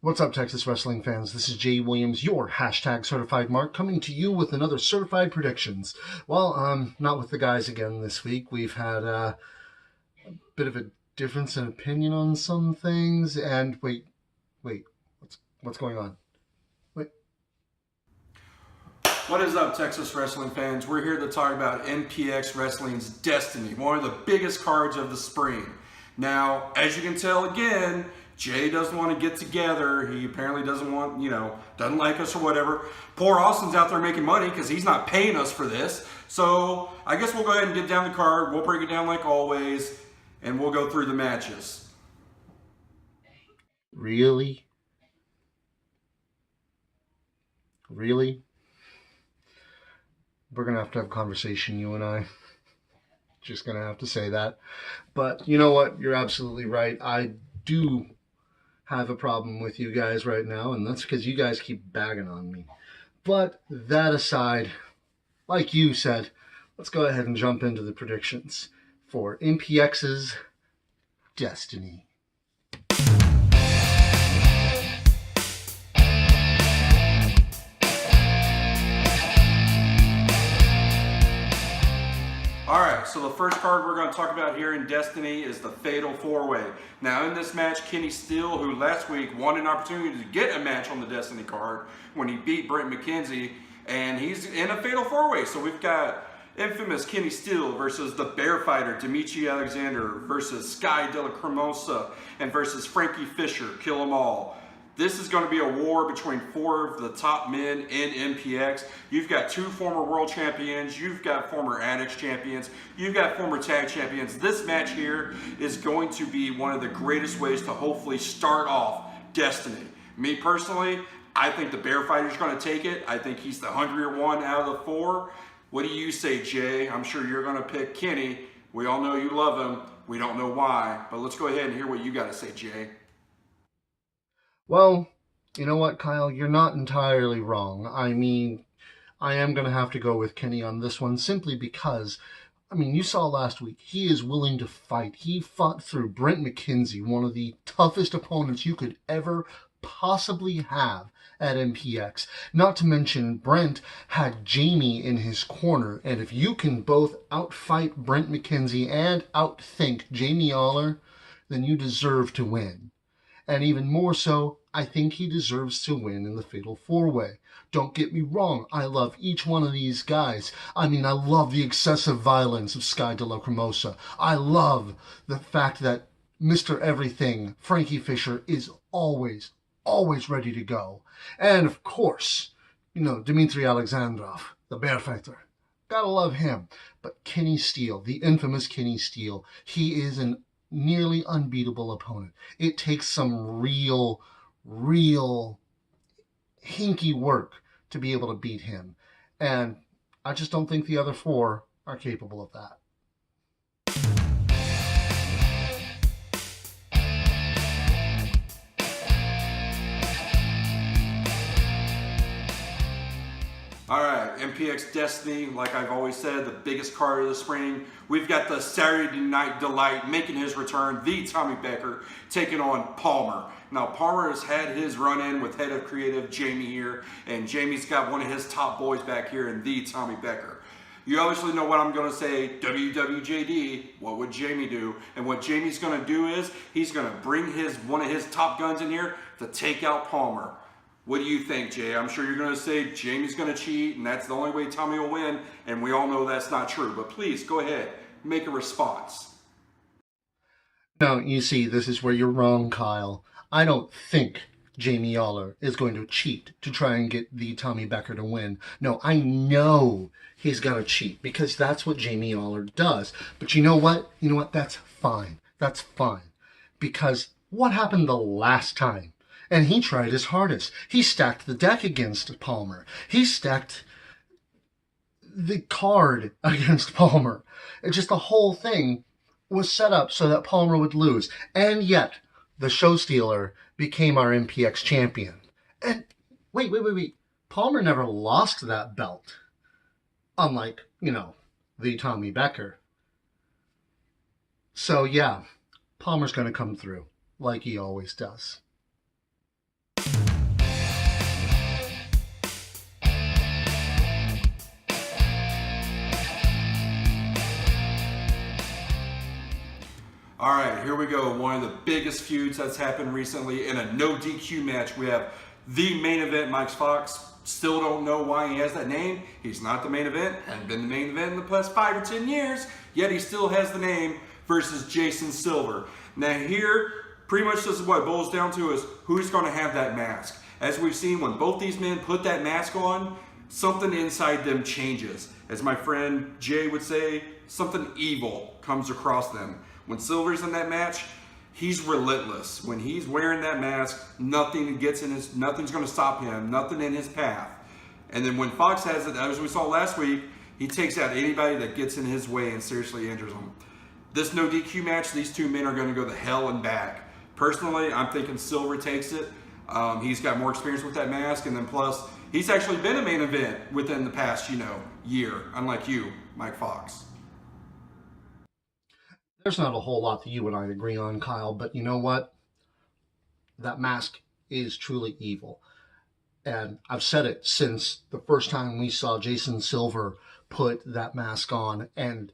What's up, Texas wrestling fans? This is Jay Williams, your hashtag certified mark, coming to you with another certified predictions. Well, not with the guys again this week. We've had a bit of a difference in opinion on some things. And wait, what's going on? Wait. What is up, Texas wrestling fans? We're here to talk about MPX Wrestling's Destiny, one of the biggest cards of the spring. Now, as you can tell again, Jay doesn't want to get together. He apparently doesn't want, doesn't like us or whatever. Poor Austin's out there making money because he's not paying us for this. So I guess we'll go ahead and get down the card. We'll break it down like always, and we'll go through the matches. Really? Really? We're going to have a conversation, you and I. Just going to have to say that. But you know what? You're absolutely right. I do have a problem with you guys right now, and that's because you guys keep bagging on me. But that aside, like you said, let's go ahead and jump into the predictions for MPX's Destiny. Alright, so the first card we're going to talk about here in Destiny is the Fatal 4-Way. Now in this match, Kenny Steele, who last week won an opportunity to get a match on the Destiny card when he beat Brent McKenzie, and he's in a Fatal 4-Way. So we've got infamous Kenny Steele versus the Bear Fighter, Demetri Alexander, versus Sky De La Cremosa, and versus Frankie Fisher, Kill 'Em All. This is going to be a war between four of the top men in MPX. You've got two former world champions. You've got former Addicts champions. You've got former tag champions. This match here is going to be one of the greatest ways to hopefully start off Destiny. Me personally, I think the Bear Fighter's going to take it. I think he's the hungrier one out of the four. What do you say, Jay? I'm sure you're going to pick Kenny. We all know you love him. We don't know why. But let's go ahead and hear what you got to say, Jay. Well, you know what, Kyle? You're not entirely wrong. I mean, I am going to have to go with Kenny on this one simply because, you saw last week, he is willing to fight. He fought through Brent McKenzie, one of the toughest opponents you could ever possibly have at MPX. Not to mention, Brent had Jamie in his corner, and if you can both outfight Brent McKenzie and outthink Jamie Aller, then you deserve to win. And even more so, I think he deserves to win in the Fatal 4-Way. Don't get me wrong, I love each one of these guys. I love the excessive violence of Sky De La Cremosa. I love the fact that Mr. Everything, Frankie Fisher, is always ready to go. And of course, Dmitry Alexandrov, the Bear Fighter. Gotta love him. But Kenny Steele, the infamous Kenny Steele, he is an nearly unbeatable opponent. It takes some real hinky work to be able to beat him. And I just don't think the other four are capable of that. Alright, MPX Destiny, like I've always said, the biggest card of the spring. We've got the Saturday Night Delight making his return, the Tommy Becker, taking on Palmer. Now, Palmer has had his run-in with head of creative Jamie here, and Jamie's got one of his top boys back here in the Tommy Becker. You obviously know what I'm going to say, WWJD, what would Jamie do? And what Jamie's going to do is, he's going to bring one of his top guns in here to take out Palmer. What do you think, Jay? I'm sure you're going to say Jamie's going to cheat, and that's the only way Tommy will win, and we all know that's not true. But please, go ahead, make a response. No, you see, this is where you're wrong, Kyle. I don't think Jamie Aller is going to cheat to try and get the Tommy Becker to win. No, I know he's going to cheat, because that's what Jamie Aller does. But you know what? That's fine. That's fine. Because what happened the last time? And he tried his hardest. He stacked the deck against Palmer. He stacked the card against Palmer. Just the whole thing was set up so that Palmer would lose. And yet, the show stealer became our MPX champion. And wait. Palmer never lost that belt. Unlike, the Tommy Becker. So yeah, Palmer's going to come through like he always does. here we go. One of the biggest feuds that's happened recently in a no DQ match. We have the main event, Mike Fox. Still don't know why he has that name. He's not the main event, hadn't been the main event in the past 5 or 10 years, yet he still has the name, versus Jason Silver. Now here, pretty much this is what it boils down to, is who's going to have that mask. As we've seen, when both these men put that mask on, something inside them changes. As my friend Jay would say, something evil comes across them. When Silver's in that match, he's relentless. When he's wearing that mask, nothing's going to stop him, nothing in his path. And then when Fox has it, as we saw last week, he takes out anybody that gets in his way and seriously injures them. This no DQ match, these two men are going to go to hell and back. Personally, I'm thinking Silver takes it. He's got more experience with that mask, and then plus, he's actually been a main event within the past, year, unlike you, Mike Fox. There's not a whole lot that you and I agree on, Kyle, but you know what? That mask is truly evil. And I've said it since the first time we saw Jason Silver put that mask on. And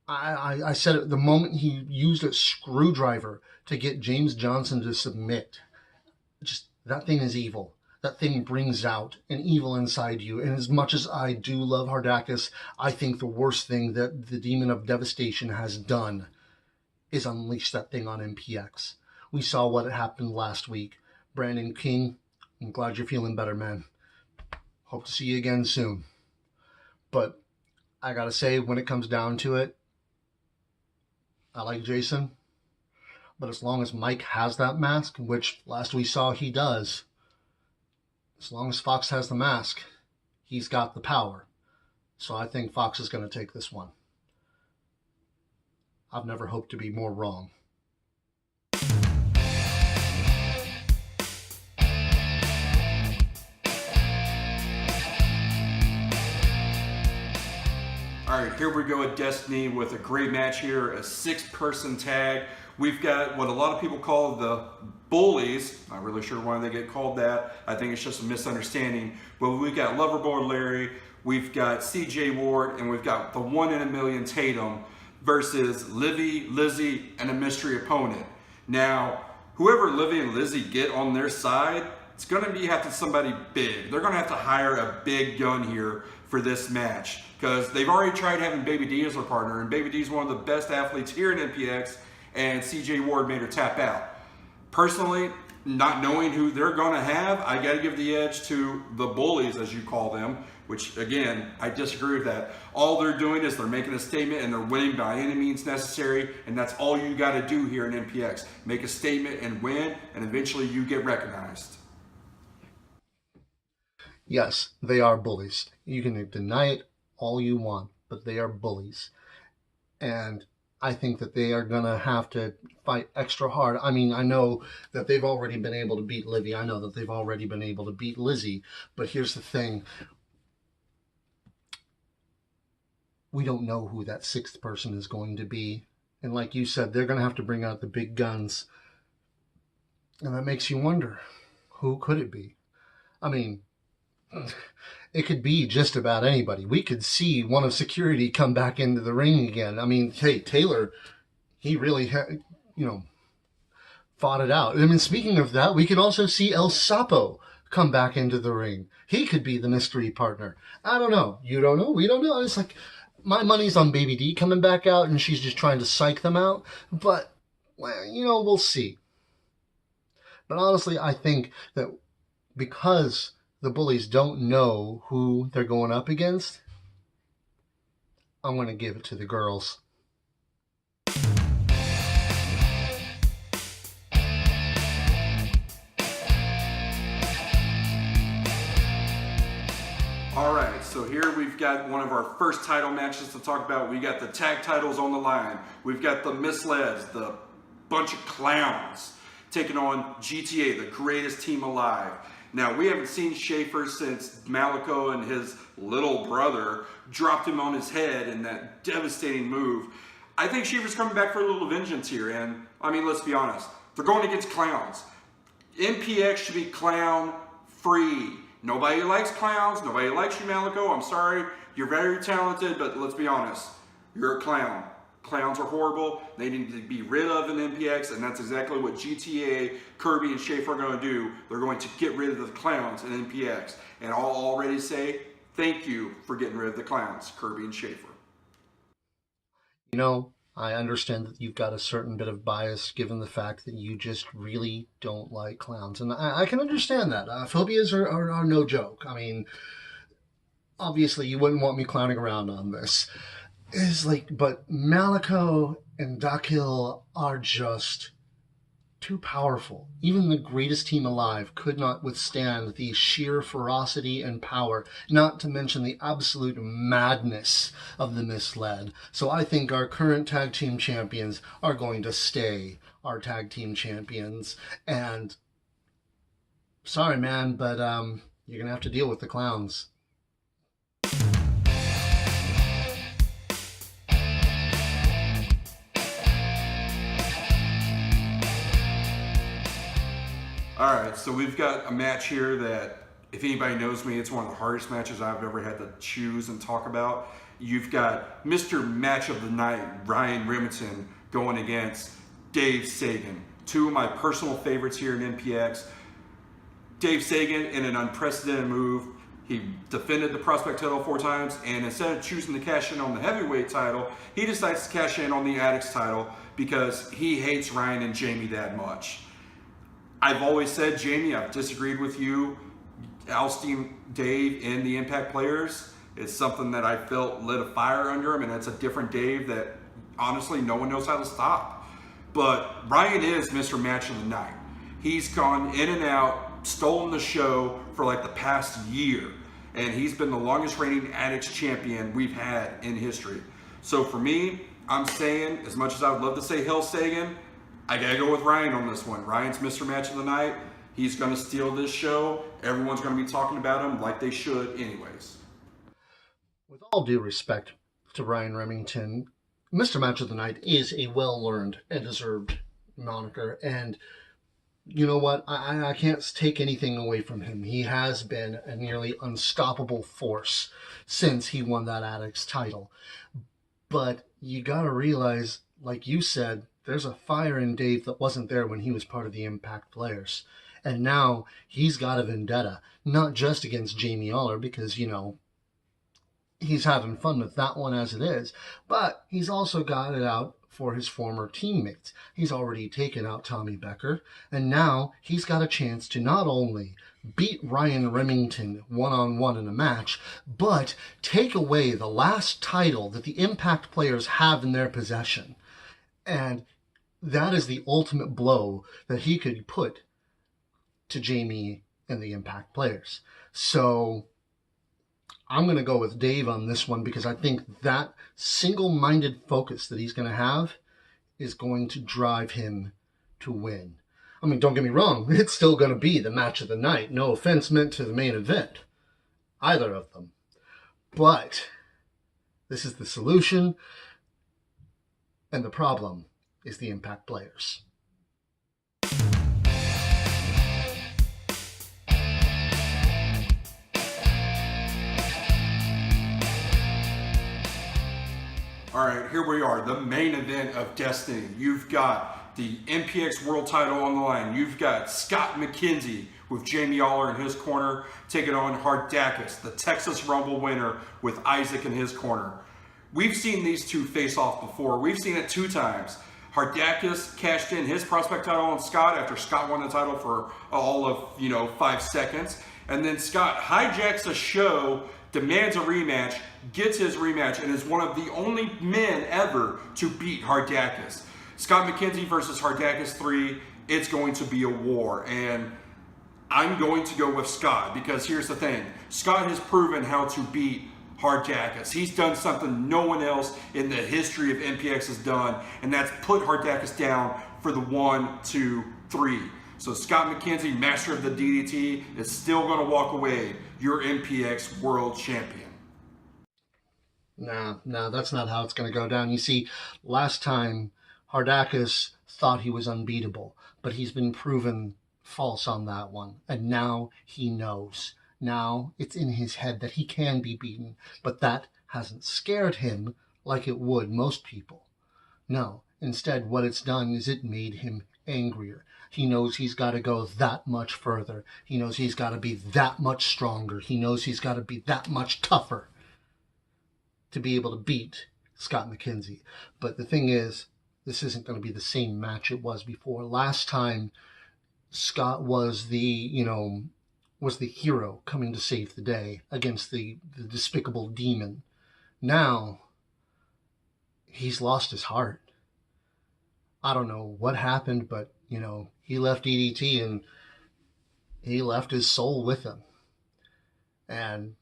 I said it the moment he used a screwdriver to get James Johnson to submit. Just, that thing is evil. That thing brings out an evil inside you. And as much as I do love Hardakis, I think the worst thing that the Demon of Devastation has done is unleash that thing on MPX. We saw what happened last week. Brandon King, I'm glad you're feeling better, man. Hope to see you again soon. But I gotta say, when it comes down to it, I like Jason. But as long as Mike has that mask, which last we saw he does, as long as Fox has the mask, he's got the power. So I think Fox is going to take this one. I've never hoped to be more wrong. All right, here we go at Destiny with a great match here, a 6-person tag. We've got what a lot of people call the bullies. Not really sure why they get called that. I think it's just a misunderstanding. But we've got Loverboy Larry, we've got CJ Ward, and we've got the 1 in a million Tatum versus Livy, Lizzie, and a mystery opponent. Now, whoever Livy and Lizzie get on their side, it's going to be have to somebody big. They're going to have to hire a big gun here for this match, because they've already tried having Baby D as their partner, and Baby D is one of the best athletes here in NPX, and CJ Ward made her tap out. Personally, not knowing who they're going to have, I got to give the edge to the bullies, as you call them, which, again, I disagree with that. All they're doing is they're making a statement, and they're winning by any means necessary, and that's all you got to do here in NPX. Make a statement and win, and eventually you get recognized. Yes, they are bullies. You can deny it all you want, but they are bullies. And I think that they are going to have to fight extra hard. I mean, I know that they've already been able to beat Livy. I know that they've already been able to beat Lizzie. But here's the thing. We don't know who that 6th person is going to be. And like you said, they're going to have to bring out the big guns. And that makes you wonder, who could it be? I mean, it could be just about anybody. We could see one of security come back into the ring again. I mean, hey, Taylor, he really, fought it out. I mean, speaking of that, we could also see El Sapo come back into the ring. He could be the mystery partner. I don't know. You don't know. We don't know. It's like, my money's on Baby D coming back out, and she's just trying to psych them out. But, well, we'll see. But honestly, I think that because the bullies don't know who they're going up against, I'm going to give it to the girls. All right, so here we've got one of our first title matches to talk about. We got the tag titles on the line. We've got the Misleds, the bunch of clowns, taking on GTA, the greatest team alive. Now, we haven't seen Schaefer since Malico and his little brother dropped him on his head in that devastating move. I think Schaefer's coming back for a little vengeance here, and, I mean, let's be honest. They're going against clowns. NPX should be clown-free. Nobody likes clowns. Nobody likes you, Malico. I'm sorry. You're very talented, but let's be honest. You're a clown. Clowns are horrible. They need to be rid of an MPX, and that's exactly what GTA, Kirby, and Schaefer are going to do. They're going to get rid of the clowns in MPX. And I'll already say thank you for getting rid of the clowns, Kirby and Schaefer. You know, I understand that you've got a certain bit of bias given the fact that you just really don't like clowns. And I can understand that. Phobias are no joke. I mean, obviously, you wouldn't want me clowning around on this. Is like, but Malico and Dakil are just too powerful. Even the greatest team alive could not withstand the sheer ferocity and power, not to mention the absolute madness of the Misled. So I think our current tag team champions are going to stay our tag team champions. And sorry, man, but you're gonna have to deal with the clowns. All right, so we've got a match here that, if anybody knows me, it's one of the hardest matches I've ever had to choose and talk about. You've got Mr. Match of the Night, Ryan Remington, going against Dave Sagan. Two of my personal favorites here in MPX. Dave Sagan, in an unprecedented move, he defended the prospect title 4 times, and instead of choosing to cash in on the heavyweight title, he decides to cash in on the Addicts title because he hates Ryan and Jamie that much. I've always said, Jamie, I've disagreed with you ousting Dave in the Impact Players. It's something that I felt lit a fire under him, and it's a different Dave that honestly no one knows how to stop. But Ryan is Mr. Match of the Night. He's gone in and out, stolen the show for like the past year, and he's been the longest reigning Addicts champion we've had in history. So for me, I'm saying, as much as I would love to say Hell Sagan, I gotta go with Ryan on this one. Ryan's Mr. Match of the Night. He's gonna steal this show. Everyone's gonna be talking about him like they should anyways. With all due respect to Ryan Remington, Mr. Match of the Night is a well-learned and deserved moniker. And you know what? I can't take anything away from him. He has been a nearly unstoppable force since he won that Addicts title. But you gotta realize, like you said, there's a fire in Dave that wasn't there when he was part of the Impact Players. And now he's got a vendetta, not just against Jamie Aller, because, you know, he's having fun with that one as it is, but he's also got it out for his former teammates. He's already taken out Tommy Becker, and now he's got a chance to not only beat Ryan Remington one-on-one in a match, but take away the last title that the Impact Players have in their possession. And that is the ultimate blow that he could put to Jamie and the Impact Players. So I'm going to go with Dave on this one because I think that single-minded focus that he's going to have is going to drive him to win. I mean, don't get me wrong, it's still going to be the match of the night. No offense meant to the main event, either of them. But this is the solution, and the problem is the Impact Players. All right, here we are, the main event of Destiny. You've got the MPX World title on the line. You've got Scott McKenzie with Jamie Aller in his corner, taking on Hardakis, the Texas Rumble winner, with Isaac in his corner. We've seen these two face off before. We've seen it 2 times. Hardakis cashed in his prospect title on Scott after Scott won the title for all of 5 seconds. And then Scott hijacks a show, demands a rematch, gets his rematch, and is one of the only men ever to beat Hardakis. Scott McKenzie versus Hardakis 3, it's going to be a war. And I'm going to go with Scott because here's the thing. Scott has proven how to beat Hardakis. He's done something no one else in the history of MPX has done, and that's put Hardakis down for the 1, 2, 3. So Scott McKenzie, master of the DDT, is still going to walk away your MPX world champion. No, that's not how it's going to go down. You see, last time Hardakis thought he was unbeatable, but he's been proven false on that one, and now he knows. Now it's in his head that he can be beaten, but that hasn't scared him like it would most people. No. Instead, what it's done is it made him angrier. He knows he's got to go that much further. He knows he's got to be that much stronger. He knows he's got to be that much tougher to be able to beat Scott McKenzie. But the thing is, this isn't going to be the same match it was before. Last time, Scott was was the hero coming to save the day against the despicable demon. Now, he's lost his heart. I don't know what happened, but, he left DDT and he left his soul with him. And,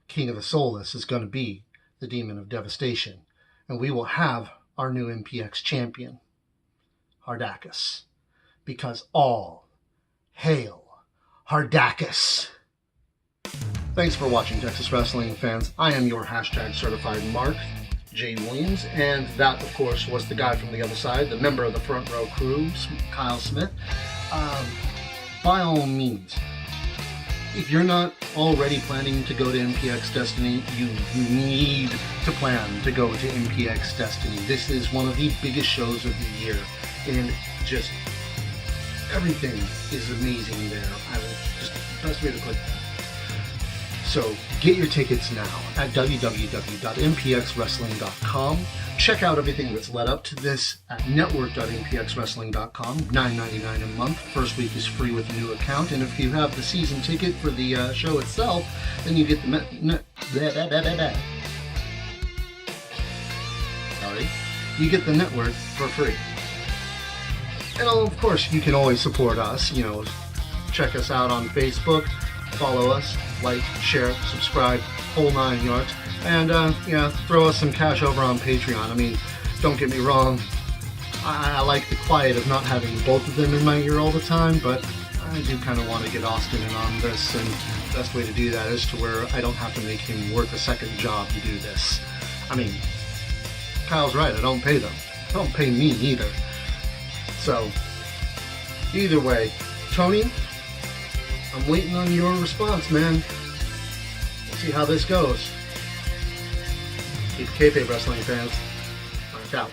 King of the Soulless is going to be the Demon of Devastation. And we will have our new MPX champion, Hardakis. Because all hail Hardakis. Thanks for watching, Texas Wrestling fans. I am your #certified Mark J. Williams, and that, of course, was the guy from the other side, the member of the Front Row Crew, Kyle Smith. By all means, if you're not already planning to go to MPX Destiny, you need to plan to go to MPX Destiny. This is one of the biggest shows of the year, and just everything is amazing there. Just the best way to put that. So get your tickets now at www.mpxwrestling.com. Check out everything that's led up to this at network.mpxwrestling.com. $9.99 a month. First week is free with a new account, and if you have the season ticket for the show itself, then you get the you get the network for free. And of course, you can always support us. Check us out on Facebook, follow us, like, share, subscribe, whole 9 yards, and throw us some cash over on Patreon. I mean, don't get me wrong, I like the quiet of not having both of them in my ear all the time, but I do kind of want to get Austin in on this, and the best way to do that is to where I don't have to make him work a second job to do this. I mean, Kyle's right, I don't pay them. They don't pay me either. So, either way, Tony, I'm waiting on your response, man. We'll see how this goes. Keep kayfabe, wrestling fans. Mark out.